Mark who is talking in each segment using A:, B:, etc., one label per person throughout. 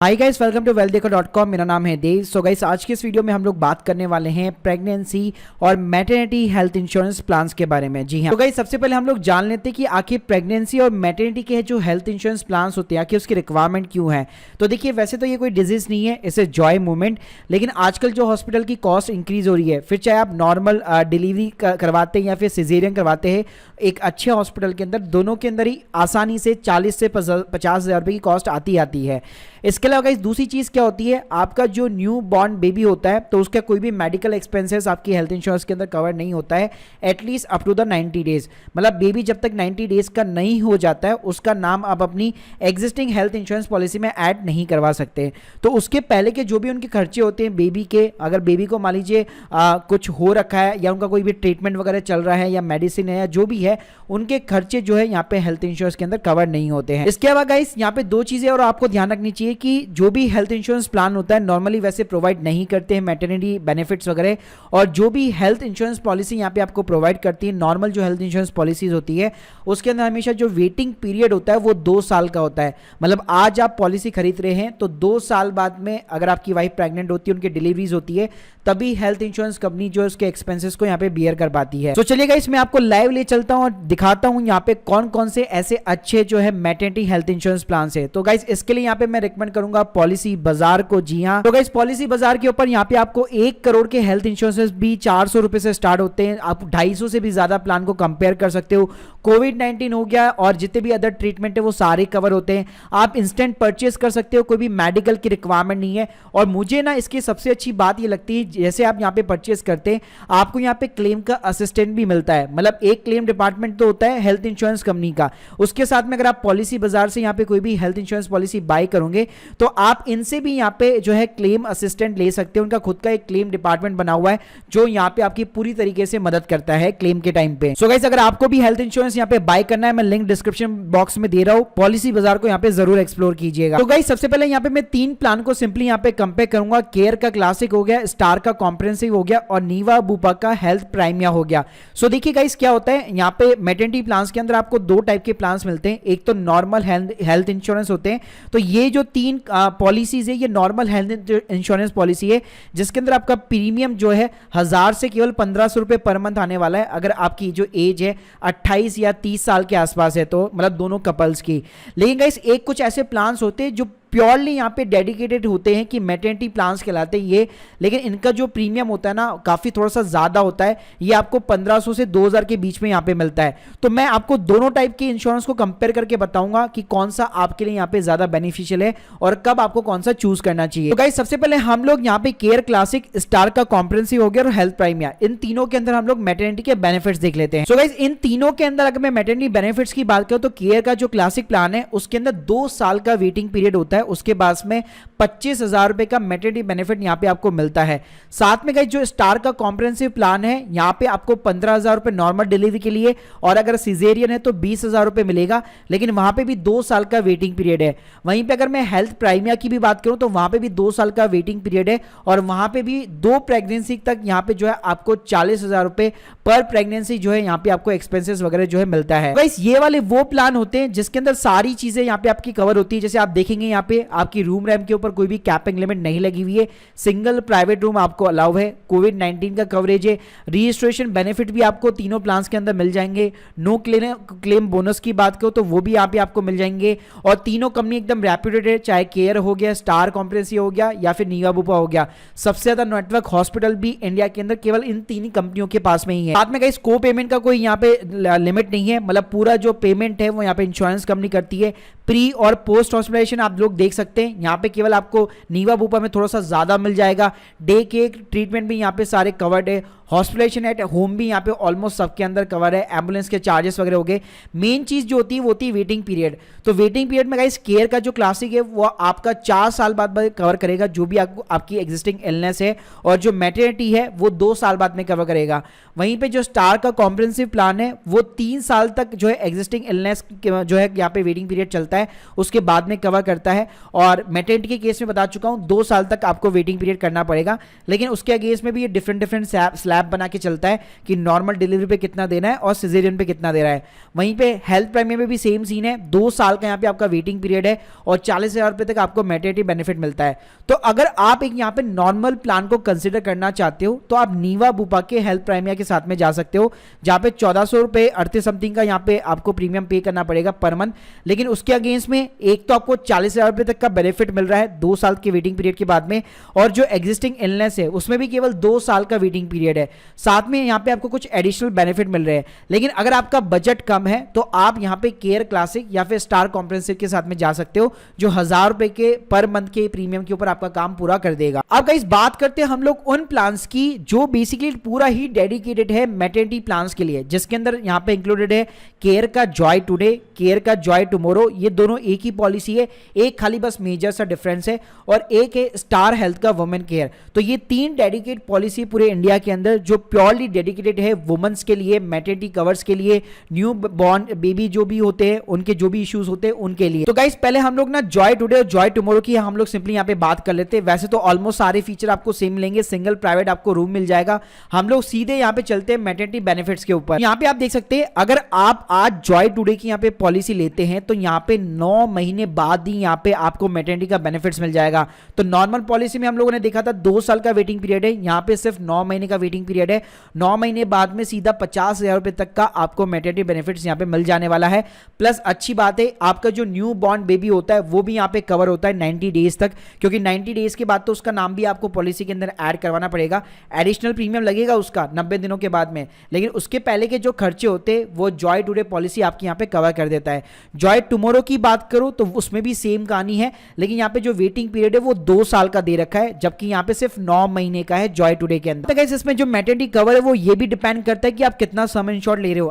A: Hi guys, welcome to wealthdeco.com। मेरा नाम है देव। सो गाइस, आज के इस वीडियो में हम लोग बात करने वाले हैं प्रेगनेंसी और मैटरनिटी हेल्थ इंश्योरेंस प्लान्स के बारे में। जी हाँ, तो गाइस सबसे पहले हम लोग जान लेते हैं कि आखिर प्रेगनेंसी और मैटरनिटी के जो हेल्थ इंश्योरेंस प्लान्स होते हैं आखिर उसकी रिक्वायरमेंट क्यों है। तो देखिए, वैसे तो ये कोई डिजीज नहीं है, इट्स ए जॉय मूवमेंट, लेकिन आजकल जो हॉस्पिटल की कॉस्ट इंक्रीज हो रही है, फिर चाहे आप नॉर्मल डिलीवरी करवाते हैं या फिर सिजेरियन करवाते हैं, एक अच्छे हॉस्पिटल के अंदर दोनों के अंदर ही आसानी से 40 से 50,000 रुपये की कॉस्ट आती है। इसके अलावा गाइस दूसरी चीज़ क्या होती है, आपका जो न्यू बॉर्न बेबी होता है तो उसका कोई भी मेडिकल एक्सपेंसेस आपकी हेल्थ इंश्योरेंस के अंदर कवर नहीं होता है, at least up to the 90 days. मतलब बेबी जब तक 90 डेज का नहीं हो जाता है उसका नाम आप अपनी एग्जिस्टिंग हेल्थ इंश्योरेंस पॉलिसी में ऐड नहीं करवा सकते। तो उसके पहले के जो भी उनके खर्चे होते हैं बेबी के, अगर बेबी को मान लीजिए कुछ हो रखा है या उनका कोई भी ट्रीटमेंट वगैरह चल रहा है या मेडिसिन है या जो भी है, उनके खर्चे जो है यहाँ पे हेल्थ इंश्योरेंस के अंदर कवर नहीं होते हैं। इसके अलावा गाइस यहाँ पे दो चीजें और आपको ध्यान रखनी चाहिए कि जो भी हेल्थ इंश्योरेंस प्लान होता है नॉर्मली वैसे प्रोवाइड नहीं करते हैं मैटरनिटी बेनिफिट्स वगैरह, और जो भी हेल्थ इंश्योरेंस पॉलिसी यहाँ पे आपको प्रोवाइड करती है, नॉर्मल जो हेल्थ इंश्योरेंस पॉलिसीज होती है उसके अंदर हमेशा जो वेटिंग पीरियड होता है वो 2 साल का होता है। मतलब आज आप पॉलिसी खरीद रहे हैं तो 2 साल बाद में अगर आपकी वाइफ प्रेग्नेंट होती है, उनकी डिलीवरीज होती है, तभी हेल्थ इंश्योरेंस कंपनी जो है उसके एक्सपेंसेस को यहाँ पे बियर कर पाती है। तो चलिएगा, इसमें आपको लाइव ले चलता हूँ और दिखाता हूँ यहाँ पे कौन कौन से ऐसे अच्छे जो है मैटरनिटी हेल्थ इंश्योरेंस प्लान है। तो गाइस इसके लिए यहाँ पे मैं रिकमेंड करूंगा पॉलिसी बाजार को। जी हाँ, तो गाइस पॉलिसी बाजार के ऊपर यहाँ पे आपको 1 करोड़ के हेल्थ इंश्योरेंस भी 400 रुपए से स्टार्ट होते हैं। आप 250 से भी ज्यादा प्लान को कंपेयर कर सकते हो। कोविड-19 हो गया और जितने भी अदर ट्रीटमेंट है वो सारे कवर होते हैं। आप इंस्टेंट परचेस कर सकते हो, कोई भी मेडिकल की रिक्वायरमेंट नहीं है। और मुझे ना इसकी सबसे अच्छी बात ये लगती है, जैसे आप यहाँ पे परचेस करते हैं आपको यहाँ पे क्लेम का असिस्टेंट भी मिलता है। मतलब एक क्लेम डिपार्टमेंट तो होता है हेल्थ इंश्योरेंस कंपनी का, उसके साथ में अगर आप पॉलिसी बाजार से यहाँ पे कोई भी हेल्थ इंश्योरेंस पॉलिसी बाय करोगे तो आप इनसे भी यहाँ पे जो है क्लेम असिस्टेंट ले सकते हैं। उनका खुद का एक क्लेम डिपार्टमेंट बना हुआ है जो यहाँ पे आपकी पूरी तरीके से मदद करता है क्लेम के टाइम पे। सो गाइस, अगर आपको भी हेल्थ इंश्योरेंस यहाँ पे बाय करना है, मैं लिंक डिस्क्रिप्शन बॉक्स में दे रहा हूँ, पॉलिसी बाजार को यहाँ पे जरूर एक्सप्लोर कीजिएगा। तो गाइस सबसे पहले यहाँ पे मैं 3 प्लान को सिंपली यहाँ पे कंपेयर करूंगा। केयर का क्लासिक हो गया, स्टार का कॉम्प्रिहेंसिव हो गया और नीवा बुपा का हेल्थ प्रीमिया हो गया। सो देखिए गाइस क्या होता है, यहाँ पे मैटरनिटी प्लान्स के अंदर आपको 2 टाइप के प्लान्स मिलते हैं। एक तो नॉर्मल हेल्थ इंश्योरेंस होते हैं। तो ये जो 3 पॉलिसीज है ये नॉर्मल हेल्थ इंश्योरेंस पॉलिसी है जिसके अंदर आपका प्रीमियम जो है 1000 से केवल 1500 रुपए पर मंथ आने वाला है। अगर आपकी जो एज है 28 या 30 साल के आसपास है, तो मतलब दोनों कपल्स की। लेकिन गाइस एक कुछ ऐसे प्लान्स होते हैं जो प्योरली यहाँ पे डेडिकेटेड होते हैं कि मैटरनिटी प्लान्स कहलाते हैं ये, लेकिन इनका जो प्रीमियम होता है ना काफ़ी थोड़ा सा ज़्यादा होता है। ये आपको 1500 से 2000 के बीच में यहाँ पे मिलता है। तो मैं आपको दोनों टाइप के इंश्योरेंस को कंपेयर करके बताऊंगा कि कौन सा आपके लिए यहाँ पे ज़्यादा बेनिफिशियल है और कब आपको कौन सा चूज करना चाहिए। तो गाइस सबसे पहले हम लोग यहाँ पे केयर क्लासिक, स्टार का कॉम्प्रिहेंसिव हो गया और हेल्थ प्रीमिया, इन तीनों के अंदर हम लोग मैटरनिटी के बेनिफिट्स देख लेते हैं। सो गाइस इन तीनों के अंदर अगर मैं मैटरनिटी बेनिफिट्स की बात करूँ तो केयर का जो क्लासिक प्लान है उसके अंदर 2 साल का वेटिंग पीरियड होता है, उसके बाद में 25,000 रुपए का मैटरनिटी बेनिफिट यहां पे आपको मिलता है। साथ में गाइस जो स्टार का कॉम्प्रिहेंसिव प्लान है यहां पे आपको 15,000 रुपए नॉर्मल डिलीवरी के लिए और अगर सिजेरियन है तो 20,000 रुपए मिलेगा, लेकिन वहां पे भी 2 साल का वेटिंग पीरियड है। वहीं पे अगर मैं हेल्थ प्रीमिया की भी बात करूं तो वहां पे भी 2 साल का वेटिंग पीरियड है और वहां पे भी 2 प्रेगनेंसी तक यहां पे जो है आपको 40,000 रुपए पर प्रेगनेंसी जो है यहां पे आपको एक्सपेंसेस वगैरह जो है मिलता है। गाइस ये वाले वो प्लान होते हैं जिसके अंदर सारी चीजें यहां पे आपकी कवर होती है। जैसे आप देखेंगे यहां पे आपकी रूम रैम के ऊपर कोई भी कैपिंग लिमिट नहीं लगी हुई है, सिंगल प्राइवेट रूम आपको अलाउ है, कोविड-19 का कवरेज है, रजिस्ट्रेशन बेनिफिट भी आपको तीनों प्लान्स के अंदर मिल जाएंगे। नो क्लेम बोनस की बात करो तो वो भी यहाँ पे आपको मिल जाएंगे और तीनों कंपनी एकदम रेप्यूटेड है, चाहे केयर हो गया, स्टार कॉम्प्रिहेंसिव हो गया या फिर नीवा बुपा हो गया। सबसे ज्यादा नेटवर्क हॉस्पिटल भी इंडिया के अंदर केवल इन 3 कंपनियों के पास में ही है। साथ में गाइस को पेमेंट का कोई यहाँ पे लिमिट नहीं है, मतलब पूरा जो पेमेंट है वो यहाँ पे इंश्योरेंस कंपनी करती है। प्री और पोस्ट हॉस्पिटलाइजेशन आप लोग देख सकते हैं, यहाँ पे केवल आपको नीवा बुपा में थोड़ा सा ज्यादा मिल जाएगा। डे के ट्रीटमेंट भी यहाँ पे सारे कवर्ड है, हॉस्पिटलाइजेशन एट होम भी यहाँ पे ऑलमोस्ट सबके अंदर कवर है, एम्बुलेंस के चार्जेस वगैरह हो गए। मेन चीज जो होती है वो होती है वेटिंग पीरियड। तो वेटिंग पीरियड में गाइस केयर का जो क्लासिक है वो आपका 4 साल बाद कवर करेगा जो भी आपकी एग्जिस्टिंग इलनेस है, और जो मैटरनिटी है वो 2 साल बाद में कवर करेगा। वहीं पे जो स्टार का कॉम्प्रिहेंसिव प्लान है वो 3 साल तक जो है एग्जिस्टिंग इलनेस जो है यहाँ पे वेटिंग पीरियड चलता है, उसके बाद में कवर करता है। और मैटरनिटी के केस में बता चुका हूं 2 साल तक आपको वेटिंग पीरियड करना पड़ेगा, लेकिन उसके अगेंस्ट में भी ये डिफरेंट स्लैब बना के चलता है कि नॉर्मल डिलीवरी पे कितना देना है और सिजेरियन पे कितना देना है। वहीं पे हेल्थ प्रीमियम में भी सेम सीन है, 2 साल का यहाँ पे आपका वेटिंग पीरियड है और 40,000 रुपए तक आपको मैटरनिटी बेनिफिट मिलता है। तो अगर आप एक यहाँ पे नॉर्मल प्लान को कंसिडर करना चाहते हो तो आप नीवा बुपा के हेल्थ प्रीमियम के साथ में जा सकते हो, जहां पे 1400 रुपए 38 समथिंग का यहाँ पे आपको प्रीमियम पे करना पड़ेगा पर मंथ। लेकिन उसके अगेंस्ट में एक तो आपको 40,000 रुपए तक का बेनिफिट मिल रहा है 2 साल के वेटिंग पीरियड के बाद में, और जो एग्जिस्टिंग इलनेस है उसमें भी केवल 2 साल का वेटिंग पीरियड है। साथ में यहाँ पे आपको कुछ एडिशनल बेनिफिट मिल रहे हैं। लेकिन अगर आपका बजट कम है तो आप यहाँ पे केयर क्लासिक या फिर स्टार कॉम्प्रिहेंसिव के साथ में जा सकते हो, जो 1000 रुपए के पर मंथ के प्रीमियम के ऊपर आपका काम पूरा कर देगा। अब गाइस बात करते हैं हम लोग उन प्लान्स की जो बेसिकली पूरा ही डेडिकेटेड है मैटरनिटी प्लान्स के लिए, जिसके अंदर यहाँ पे इंक्लूडेड है केयर का जॉय टुडे, केयर का जॉय टुमारो। ये दोनों एक ही पॉलिसी है, एक खाली बस मेजर सा डिफरेंस है, और एक है स्टार हेल्थ का वुमेन केयर। तो ये 3 डेडिकेट पॉलिसी पूरे इंडिया के अंदर जो प्योरली डेडिकेटेड है वुमेन्स के लिए, मैटरनिटी कवर्स के लिए, न्यू बॉर्न बेबी जो भी होते हैं उनके जो भी इश्यूज होते हैं उनके लिए। तो गाइस पहले हम लोग ना जॉय टुडे और जॉय टुमारो की हम लोग सिंपली यहाँ पे बात कर लेते हैं। वैसे तो ऑलमोस्ट सारे फीचर आपको सेम मिलेंगे, सिंगल प्राइवेट आपको रूम मिल जाएगा। हम लोग सीधे यहाँ पे चलते हैं मैटरनिटी बेनिफिट्स के ऊपर। यहाँ पे आप देख सकते हैं अगर आप आज जॉय टुडे की यहाँ पे पॉलिसी लेते हैं तो यहाँ पे 9 महीने बाद ही यहाँ पे आपको मैटरनिटी का बेनिफिट्स मिल जाएगा। तो नॉर्मल पॉलिसी में हम लोगों ने देखा था 2 साल का वेटिंग पीरियड है, यहाँ पे सिर्फ 9 महीने का वेटिंग पीरियड है। 9 महीने बाद में सीधा 50,000 रुपए तक का आपको मैटरनिटी बेनिफिट्स यहाँ पे मिल जाने वाला है। प्लस अच्छी बात है आपका जो न्यू बॉर्न बेबी होता है वो भी यहाँ पे कवर होता है 90 डेज तक, क्योंकि 90 डेज के बाद तो उसका नाम भी आपको पॉलिसी के अंदर ऐड करवाना पड़ेगा। एडिशनल प्रीमियम लगेगा उसका 90 दिनों के बाद में, लेकिन उसके पहले के जो खर्चे होते हैं वो जॉय टुडे पॉलिसी आपकी यहाँ पे कवर कर देता है। जॉय टुमारो की बात करूं तो उसमें भी सेम कहानी है, लेकिन यहाँ पे जो वेटिंग पीरियड है वो 2 साल का दे रखा है, जबकि यहाँ पे सिर्फ 9 महीने का है जॉय टुडे के अंदर। तो गाइस इसमें जो मैटरनिटी कवर है वो ये भी डिपेंड करता है कि आप कितना सम इंश्योर्ड ले रहे हो।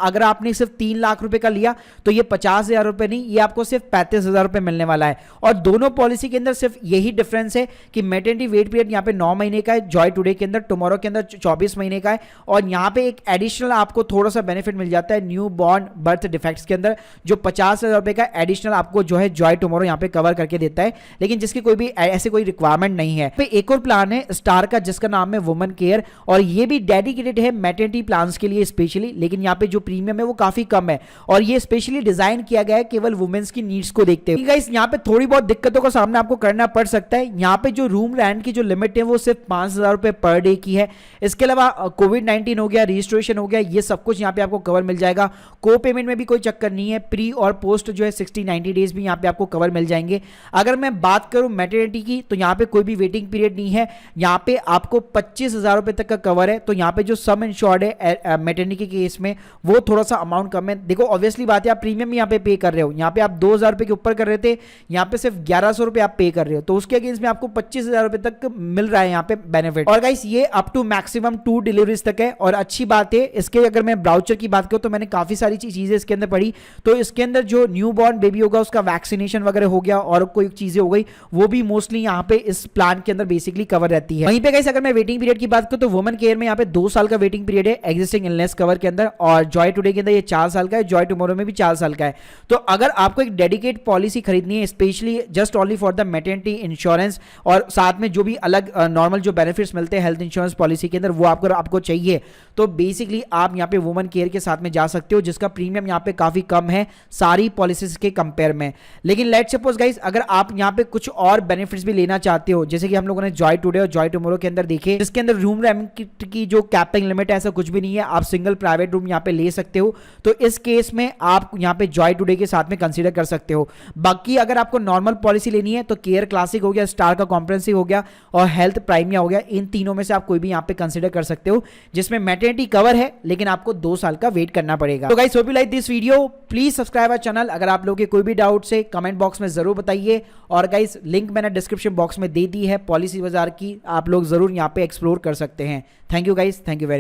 A: अगर आपने सिर्फ 3 लाख रुपए का लिया तो ये 50,000 रुपए नहीं, ये आपको सिर्फ 35,000 रुपए मिलने वाला है। और दोनों पॉलिसी के अंदर सिर्फ यही डिफरेंस है कि मैटरनिटी वेट पीरियड यहाँ पे 9 महीने का है जॉय टुडे के अंदर, टुमारो के अंदर 24 महीने का है। और यहाँ पे एक एडिशनल आपको थोड़ा सा बेनिफिट मिल जाता है न्यू बॉर्न बर्थ डिफेक्ट्स के अंदर, जो 50,000 रुपए का एडिशनल आपको जो है जॉय टुमारो यहाँ पे कवर करके देता है, लेकिन जिसकी कोई भी ऐसे कोई रिक्वायरमेंट नहीं है। एक और प्लान है स्टार का जिसका नाम है वुमेन केयर, और ये भी डेडिकेटेड है मैटरनिटी प्लान्स के लिए स्पेशली, लेकिन यहाँ पे जो प्रीमियम है वो काफी कम है और ये स्पेशली डिजाइन किया गया है केवल वुमेन्स की नीड्स को देखते हुए। गाइस यहाँ पे थोड़ी बहुत दिक्कतों का सामना आपको करना पड़ सकता है। यहाँ पे जो रूम रेंट की जो लिमिट है वो सिर्फ 5,000 रुपए पर डे की है। इसके अलावा कोविड-19 हो गया, रजिस्ट्रेशन हो गया, ये सब कुछ यहाँ पे आपको कवर मिल जाएगा। को पेमेंट में भी कोई चक्कर नहीं है, प्री और पोस्ट जो है 60-90 डेज भी यहाँ पे आपको कवर मिल जाएंगे। अगर मैं बात करूं मैटरनिटी की तो यहाँ पे कोई भी वेटिंग पीरियड नहीं है, यहाँ पे आपको 25,000 रुपए तक का कवर है। तो यहाँ पे जो सम इंश्योर्ड है मैटरनिटी के केस में वो थोड़ा सा अमाउंट कम है। देखो ऑब्वियसली बात है आप प्रीमियम यहाँ पे कर रहे हो, यहाँ पे आप 2,000 रुपए के ऊपर कर रहे थे, यहाँ पे सिर्फ 1,100 रुपए आप पे कर रहे हो, तो उसके अगेंस्ट में आपको 25,000 रुपए तक मिल रहा है यहाँ पे बेनिफिट। और गाइस ये अप टू मैक्सिमम 2 डिलीवरीज तक है। और अच्छी बात है इसके, अगर मैं ब्राउचर की बात करूं तो मैंने काफी सारी चीजें इसके अंदर पढ़ी, तो इसके अंदर जो न्यू बॉर्न बेबी होगा उसका वैक्सीनेशन वगैरह हो गया और कोई चीजें हो गई, वो भी मोस्टली यहाँ पे इस प्लान के अंदर बेसिकली कवर रहती है। वहीं पे गाइस अगर मैं वेटिंग पीरियड की बात करूं तो वुमेन केयर में यहाँ पे 2 साल का वेटिंग पीरियड है एग्जिस्टिंग इलनेस कवर के अंदर, और जॉय टुडे के अंदर ये 4 साल का है, जॉय टुमारो में भी 4 साल का है। तो अगर आपको एक डेडिकेट पॉलिसी खरीदनी है specially just only for the maternity insurance, और साथ में जो भी अलग नॉर्मल जो बेनिफिट्स मिलते हैं हेल्थ इंश्योरेंस पॉलिसी के अंदर वो आपको चाहिए, तो बेसिकली आप यहाँ पे वुमेन केयर के साथ में जा सकते हो, जिसका प्रीमियम यहाँ पे काफी कम है सारी पॉलिसीज के कंपेयर में। लेकिन लेट्स सपोज गाइस अगर आप यहाँ पे कुछ और बेनिफिट्स भी लेना चाहते हो, जैसे कि हम लोगों ने जॉय टुडे और जॉय टुमारो के अंदर देखे, जिसके अंदर रूम रेंट की जो कैपिंग लिमिट है ऐसा कुछ भी नहीं है, आप सिंगल प्राइवेट रूम यहाँ पे ले सकते हो, तो इस केस में आप यहाँ पे जॉय टुडे के साथ में कंसीडर कर सकते हो। बाकी अगर आपको नॉर्मल पॉलिसी लेनी है तो केयर क्लासिक हो गया, स्टार का कॉम्प्रिहेंसिव हो गया और हेल्थ प्राइमिया हो गया, इन तीनों में से आप कोई भी यहाँ पे कंसीडर कर सकते हो, जिसमें मैटरनिटी कवर है लेकिन आपको 2 साल का वेट करना पड़ेगा। तो guys hope you like this video, please subscribe our channel. अगर आप लोगों के कोई भी डाउट है कमेंट बॉक्स में जरूर बताइए, और गाइस लिंक मैंने डिस्क्रिप्शन बॉक्स में दे दी है पॉलिसी बाजार की, आप लोग जरूर यहाँ पे एक्सप्लोर कर सकते हैं। Thank you guys, thank you very